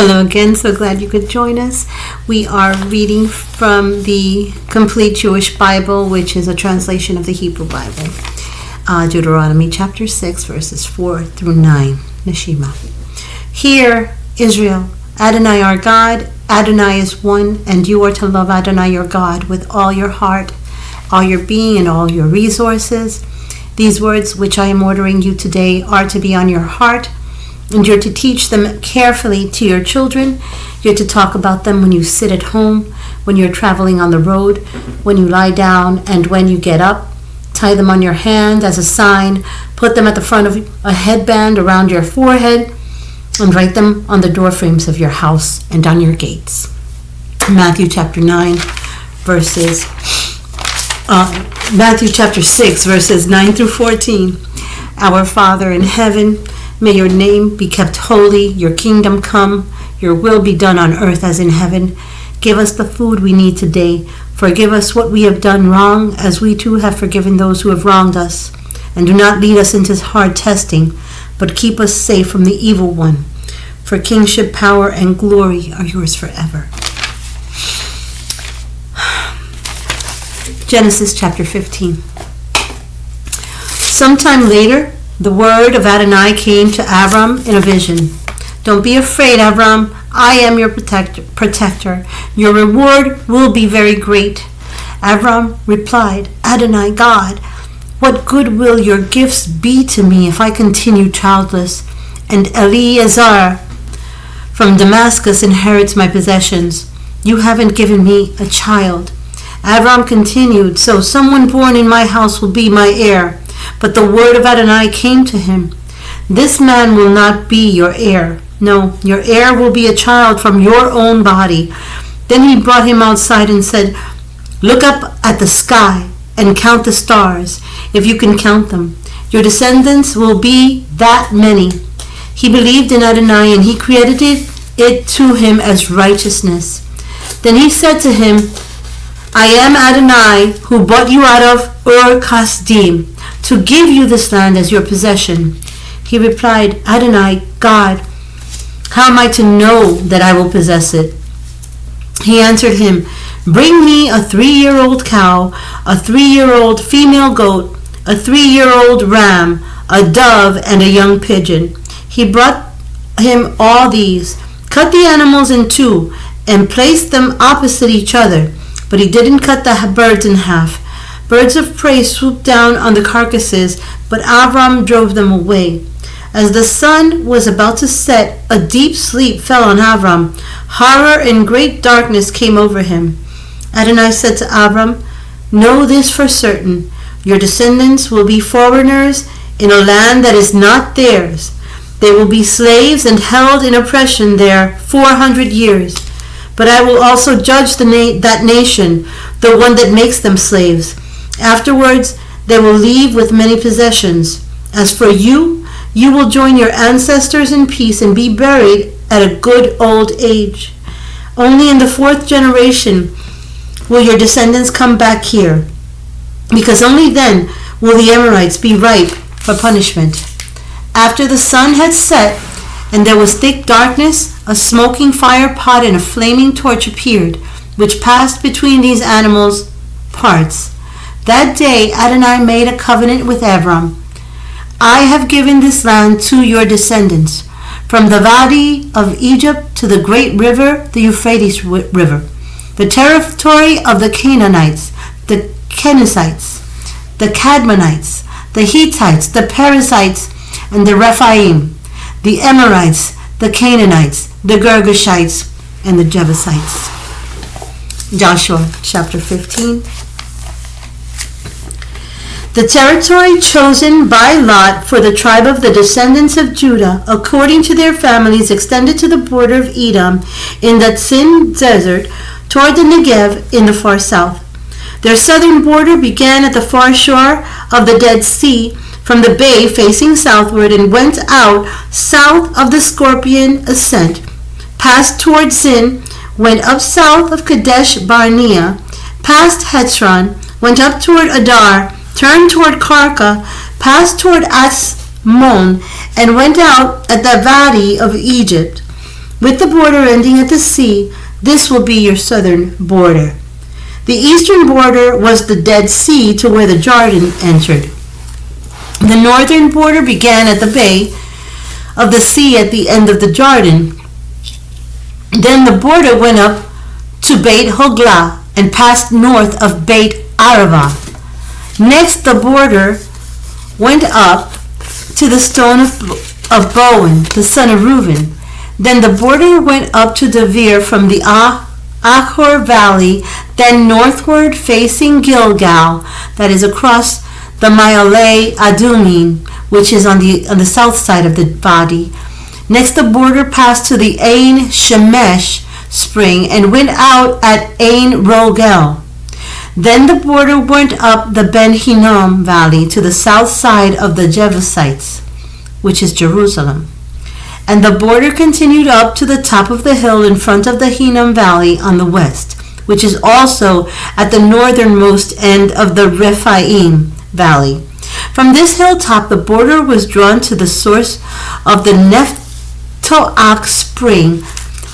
Hello again, so glad you could join us. We are reading from the Complete Jewish Bible, which is a translation of the Hebrew Bible. Deuteronomy chapter 6, verses 4 through 9. Neshima. Hear, Israel, Adonai our God, Adonai is one, and you are to love Adonai your God with all your heart, all your being, and all your resources. These words which I am ordering you today are to be on your heart, and you're to teach them carefully to your children. You're to talk about them when you sit at home, when you're traveling on the road, when you lie down, and when you get up. Tie them on your hand as a sign. Put them at the front of a headband around your forehead, and write them on the door frames of your house and on your gates. Matthew chapter 6, verses 9 through 14. Our Father in heaven, may your name be kept holy, your kingdom come, your will be done on earth as in heaven. Give us the food we need today. Forgive us what we have done wrong, as we too have forgiven those who have wronged us. And do not lead us into hard testing, but keep us safe from the evil one. For kingship, power, and glory are yours forever. Genesis chapter 15. Sometime later, the word of Adonai came to Abram in a vision. Don't be afraid, Abram. I am your protector. Your reward will be very great. Abram replied, Adonai God, what good will your gifts be to me if I continue childless, and Eliezer from Damascus inherits my possessions? You haven't given me a child. Abram continued, so someone born in my house will be my heir. But the word of Adonai came to him, this man will not be your heir. No, your heir will be a child from your own body. Then he brought him outside and said, look up at the sky and count the stars, if you can count them. Your descendants will be that many. He believed in Adonai, and he credited it to him as righteousness. Then he said to him, I am Adonai, who brought you out of Ur-Kasdim, to give you this land as your possession. He replied, Adonai, God, how am I to know that I will possess it? He answered him, bring me a 3-year-old cow, a 3-year-old female goat, a 3-year-old ram, a dove, and a young pigeon. He brought him all these, cut the animals in two, and placed them opposite each other. But he didn't cut the birds in half. Birds of prey swooped down on the carcasses, but Abram drove them away. As the sun was about to set, a deep sleep fell on Abram. Horror and great darkness came over him. Adonai said to Abram, know this for certain, your descendants will be foreigners in a land that is not theirs. They will be slaves and held in oppression there 400 years. But I will also judge that nation, the one that makes them slaves. Afterwards, they will leave with many possessions. As for you, you will join your ancestors in peace and be buried at a good old age. Only in the 4th generation will your descendants come back here, because only then will the Amorites be ripe for punishment. After the sun had set, and there was thick darkness, a smoking fire pot and a flaming torch appeared, which passed between these animals' parts. That day Adonai made a covenant with Abram. I have given this land to your descendants, from the Valley of Egypt to the great river, the Euphrates River, the territory of the Canaanites, the Kenizzites, the Cadmonites, the Hittites, the Perizzites, and the Rephaim, the Amorites, the Canaanites, the Girgashites, and the Jebusites. Joshua chapter 15. The territory chosen by Lot for the tribe of the descendants of Judah, according to their families, extended to the border of Edom in the Tzin desert, toward the Negev in the far south. Their southern border began at the far shore of the Dead Sea, from the bay facing southward, and went out south of the Scorpion Ascent, passed toward Zin, went up south of Kadesh Barnea, passed Hetzron, went up toward Adar, turned toward Karka, passed toward Asmon, and went out at the Valley of Egypt. with the border ending at the sea. This will be your southern border. The eastern border was the Dead Sea to where the Jordan entered. The northern border began at the bay of the sea at the end of the Jordan. Then the border went up to Beit Hogla and passed north of Beit Arava. Next, the border went up to the stone of Bowen, the son of Reuben. Then the border went up to Devere from the Achor Valley, then northward facing Gilgal, that is across the Ma'ale Adumim, which is on the south side of the Vadi. Next, the border passed to the Ein Shemesh spring and went out at Ein Rogel. Then the border went up the Ben Hinnom Valley to the south side of the Jebusites, which is Jerusalem. And the border continued up to the top of the hill in front of the Hinnom Valley on the west, which is also at the northernmost end of the Rephaim Valley. From this hilltop, the border was drawn to the source of the Nephtoach spring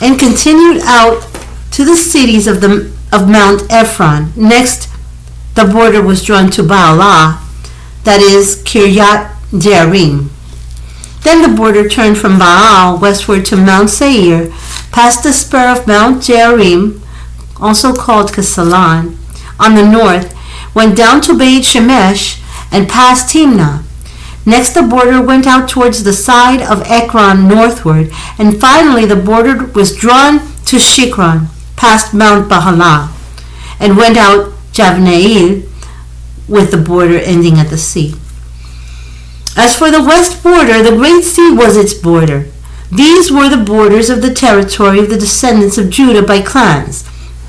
and continued out to the cities of Mount Ephron. Next, the border was drawn to Baalah, that is Kiryat Jearim. Then the border turned from Baal westward to Mount Seir, past the spur of Mount Jearim, also called Kesalan, on the north, went down to Beit Shemesh, and past Timnah. Next, the border went out towards the side of Ekron northward, and finally the border was drawn to Shikron, past Mount Bahala, and went out Javneil, with the border ending at the sea. As for the west border, the Great Sea was its border. These were the borders of the territory of the descendants of Judah by clans.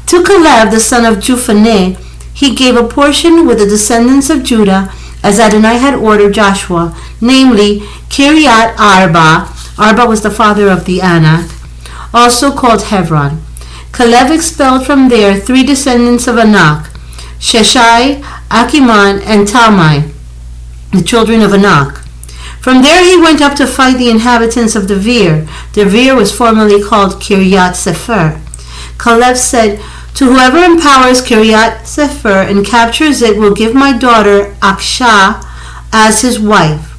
To Caleb, the son of Jephunneh, he gave a portion with the descendants of Judah, as Adonai had ordered Joshua, namely Kiryat Arba. Arba was the father of the Anak, also called Hebron. Caleb expelled from there 3 descendants of Anak, Sheshai, Achiman, and Talmai, the children of Anak. From there he went up to fight the inhabitants of Devere. Devere was formerly called Kiryat Sefer. Caleb said, "To whoever empowers Kiryat Sefer and captures it will give my daughter Aksha as his wife."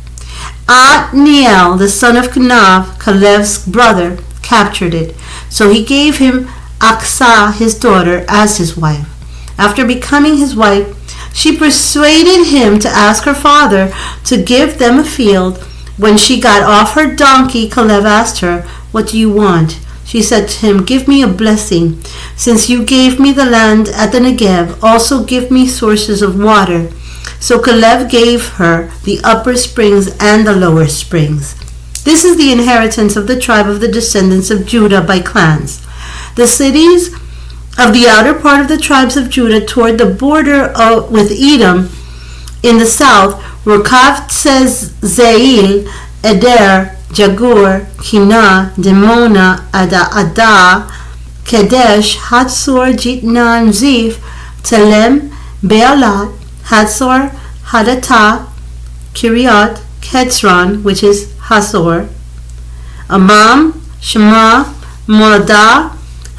Otniel, the son of Kenav, Caleb's brother, captured it. So he gave him Aksah, his daughter, as his wife. After becoming his wife, she persuaded him to ask her father to give them a field. When she got off her donkey, Caleb asked her, "What do you want?" She said to him, "Give me a blessing. Since you gave me the land at the Negev, also give me sources of water." So Caleb gave her the upper springs and the lower springs. This is the inheritance of the tribe of the descendants of Judah by clans. The cities of the outer part of the tribes of Judah toward the border with Edom in the south were Kavtzez-Zeil, Eder, Jagur, Kinah, Dimona, Ada, Kedesh, Hatzor, Jitnan, Ziph, Telem, Bealat, Hatzor, Hadattah, Kiryat, Ketzron, which is Hasor, Amam, Shema, Moadah,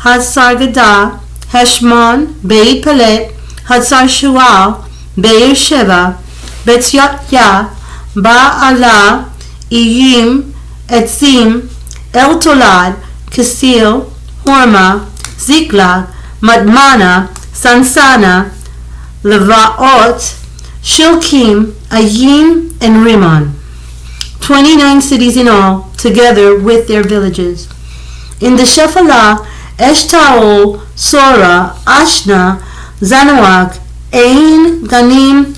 Hatzar Gadah, Heshmon, Beit Pelet, Hatzar Shual, Be'er Sheva, Bet-Yah, Ba'alah, Iyim, Etzim, El Tolad, Kasil, Horma, Ziklag, Madmana, Sansana, Levaot, Shilkim, Ayim, and Rimmon. 29 cities in all, together with their villages. In the Shephelah, Eshtaol, Sora, Ashna, Zanoach, Ein, Ganim,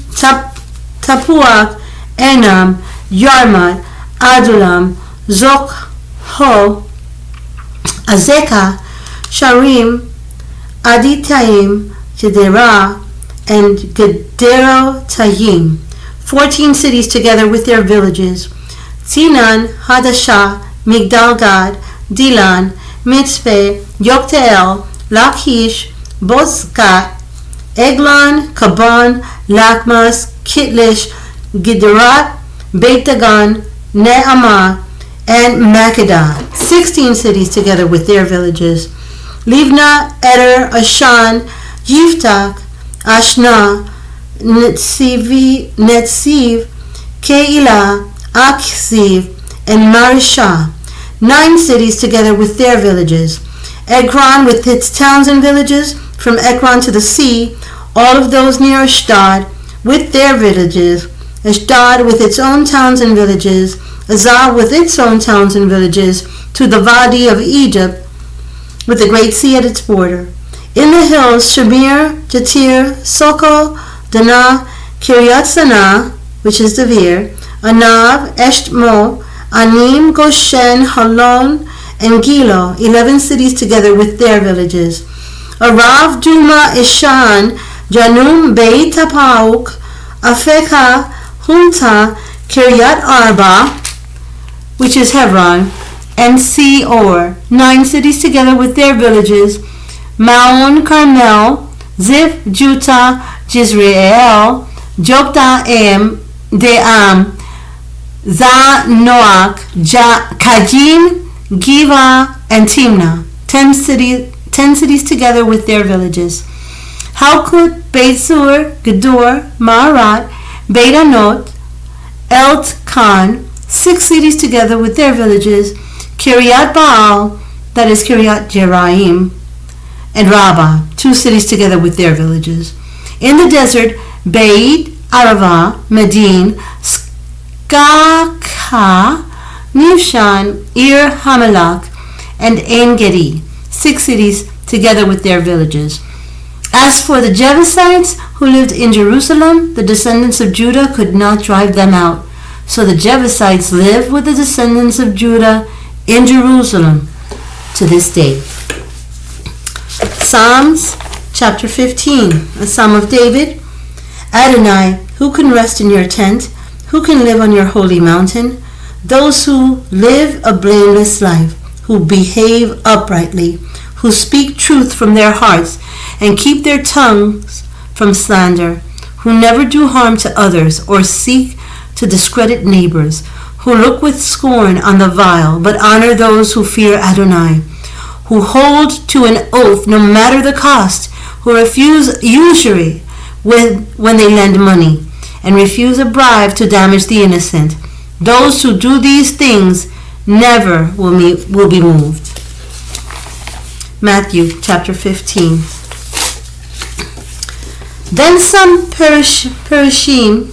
Tapuach, Enam, Yarmut, Adulam, Zokho, Azekah, Sharim, Aditaim, Gedera, and Gederotayim. 14 cities together with their villages. Tzinan, Hadashah, Migdal-Gad, Dilan, Mitzveh, Yokteel, Lachish, Bozkat, Eglon, Kaban, Lakmas, Kitlish, Giderat, Beit Dagan, Ne'amah, and Makkedah, 16 cities together with their villages. Livna, Eder, Ashan, Yiftach, Ashna, Netziv, Keilah, Achziv, and Marishah, 9 cities together with their villages. Ekron with its towns and villages, from Ekron to the sea, all of those near Ashdod with their villages. Ashdod with its own towns and villages. Azal with its own towns and villages, to the Vadi of Egypt, with the great sea at its border. In the hills, Shamir, Jatir, Soko, Dana, Kiryat Sanah, which is Devere, Anab, Eshtmo, Anim, Goshen, Halon, and Gilo, 11 cities together with their villages. Arav, Duma, Ishan, Janum, Beit Tapauk, Afekah, Hunta, Kiryat Arba, which is Hebron, and Seor, 9 cities together with their villages. Maon, Carmel, Ziph, Juta, Jizreel, Joktaam, Deam, Zanoach, Kajim, Giva, and Timnah, 10 cities together with their villages. Halkut, Beit Sur, Gedor, Maarat, Beit Anot, Eltkan, 6 cities together with their villages. Kiryat Baal, that is Kiryat Jeraim, and Rabbah, 2 cities together with their villages. In the desert, Beit Arava, Medin, Skaka, Nifshan, Ir Hamelach, and Ein Gedi, 6 cities together with their villages. As for the Jebusites who lived in Jerusalem, the descendants of Judah could not drive them out. So the Jebusites live with the descendants of Judah in Jerusalem to this day. Psalms chapter 15, a Psalm of David. Adonai, who can rest in your tent? Who can live on your holy mountain? Those who live a blameless life, who behave uprightly, who speak truth from their hearts and keep their tongues from slander, who never do harm to others or seek to discredit neighbors, who look with scorn on the vile but honor those who fear Adonai, who hold to an oath no matter the cost, who refuse usury when they lend money, and refuse a bribe to damage the innocent. Those who do these things never will be moved. Matthew chapter 15. Then some Perishim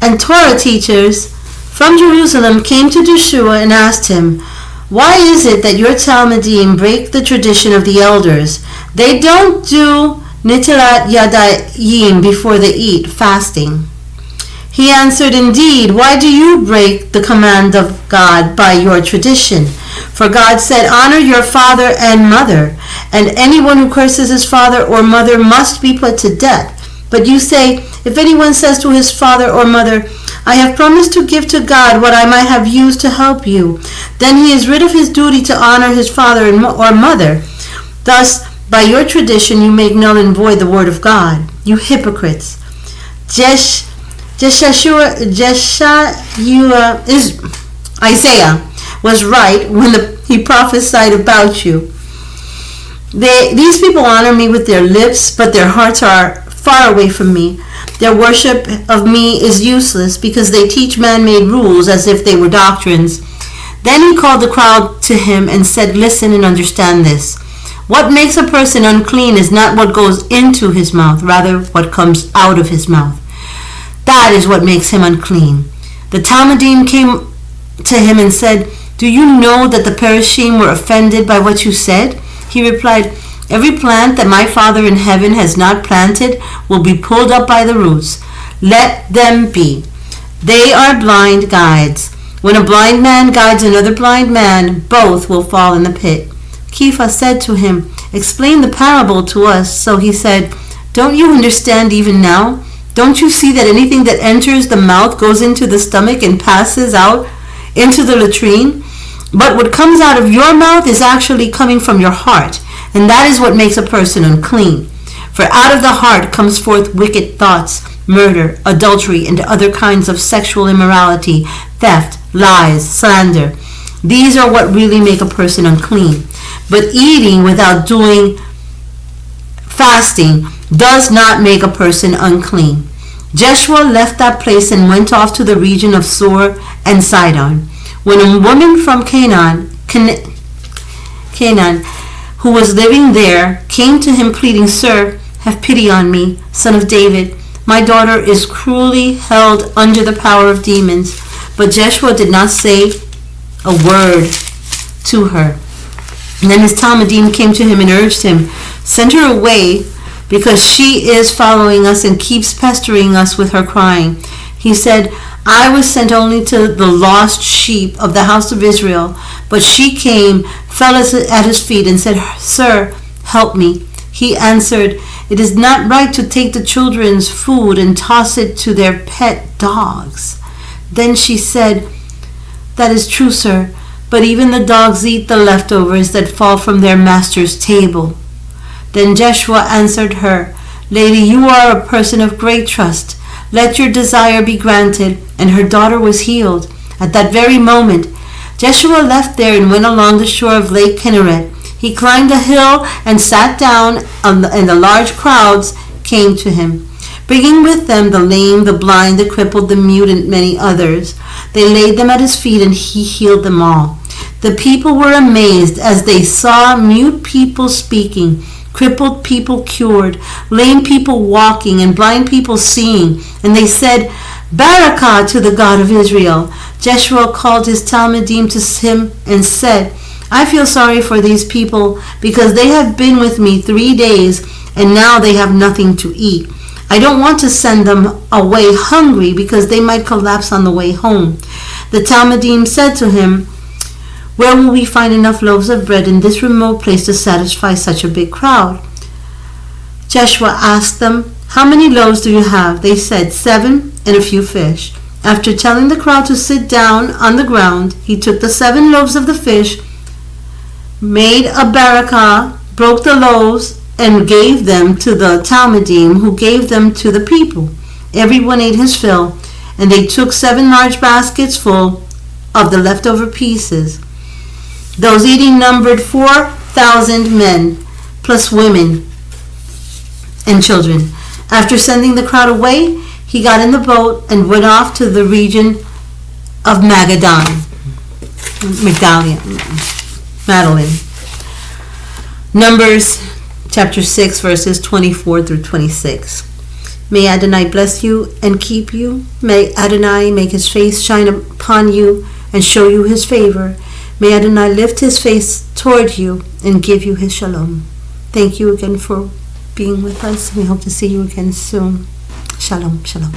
and Torah teachers from Jerusalem came to Joshua and asked him, "Why is it that your Talmudim break the tradition of the elders? They don't do Nitilat Yadayim before they eat, fasting." He answered, "Indeed, why do you break the command of God by your tradition? For God said, 'Honor your father and mother,' and anyone who curses his father or mother must be put to death. But you say, if anyone says to his father or mother, 'I have promised to give to God what I might have used to help you,' then he is rid of his duty to honor his father or mother. Thus, by your tradition you make null and void the word of God. You hypocrites. Isaiah was right when he prophesied about you. These people honor me with their lips, but their hearts are far away from me. Their worship of me is useless because they teach man-made rules as if they were doctrines." Then he called the crowd to him and said, "Listen and understand this. What makes a person unclean is not what goes into his mouth, rather what comes out of his mouth. That is what makes him unclean." The Talmudim came to him and said, "Do you know that the Perishim were offended by what you said?" He replied, "Every plant that my Father in heaven has not planted will be pulled up by the roots. Let them be. They are blind guides. When a blind man guides another blind man, both will fall in the pit." Kepha said to him, "Explain the parable to us." So he said, "Don't you understand even now? Don't you see that anything that enters the mouth goes into the stomach and passes out into the latrine? But what comes out of your mouth is actually coming from your heart, and that is what makes a person unclean. For out of the heart comes forth wicked thoughts, murder, adultery, and other kinds of sexual immorality, theft, lies, slander. These are what really make a person unclean. But eating without doing fasting does not make a person unclean. Joshua left that place and went off to the region of Sur and Sidon. When a woman from Canaan, who was living there, came to him pleading, "Sir, have pity on me, son of David. My daughter is cruelly held under the power of demons." But Joshua did not say a word to her. And then his Talmudim came to him and urged him, "Send her away, because she is following us and keeps pestering us with her crying." He said, "I was sent only to the lost sheep of the house of Israel." But she came, fell at his feet, and said, "Sir, help me." He answered, "It is not right to take the children's food and toss it to their pet dogs." Then she said, "That is true, sir, but even the dogs eat the leftovers that fall from their master's table." Then Joshua answered her, "Lady, you are a person of great trust. Let your desire be granted." And her daughter was healed. At that very moment, Joshua left there and went along the shore of Lake Kinneret. He climbed a hill and sat down, and the large crowds came to him, bringing with them the lame, the blind, the crippled, the mute, and many others. They laid them at his feet, and he healed them all. The people were amazed as they saw mute people speaking, crippled people cured, lame people walking, and blind people seeing. And they said, "Barakah to the God of Israel." Joshua called his Talmudim to him and said, "I feel sorry for these people because they have been with me 3 days and now they have nothing to eat. I don't want to send them away hungry because they might collapse on the way home." The Talmudim said to him, "Where will we find enough loaves of bread in this remote place to satisfy such a big crowd?" Joshua asked them, "How many loaves do you have?" They said, 7 and a few fish. After telling the crowd to sit down on the ground, he took the 7 loaves of the fish, made a barakah, broke the loaves, and gave them to the Talmudim, who gave them to the people. Everyone ate his fill, and they took 7 large baskets full of the leftover pieces. Those eating numbered 4,000 men, plus women and children. After sending the crowd away, he got in the boat and went off to the region of Madeline. Numbers chapter 6, verses 24 through 26. May Adonai bless you and keep you. May Adonai make his face shine upon you and show you his favor. May Adonai lift his face toward you and give you his shalom. Thank you again for being with us. We hope to see you again soon. Shalom, shalom.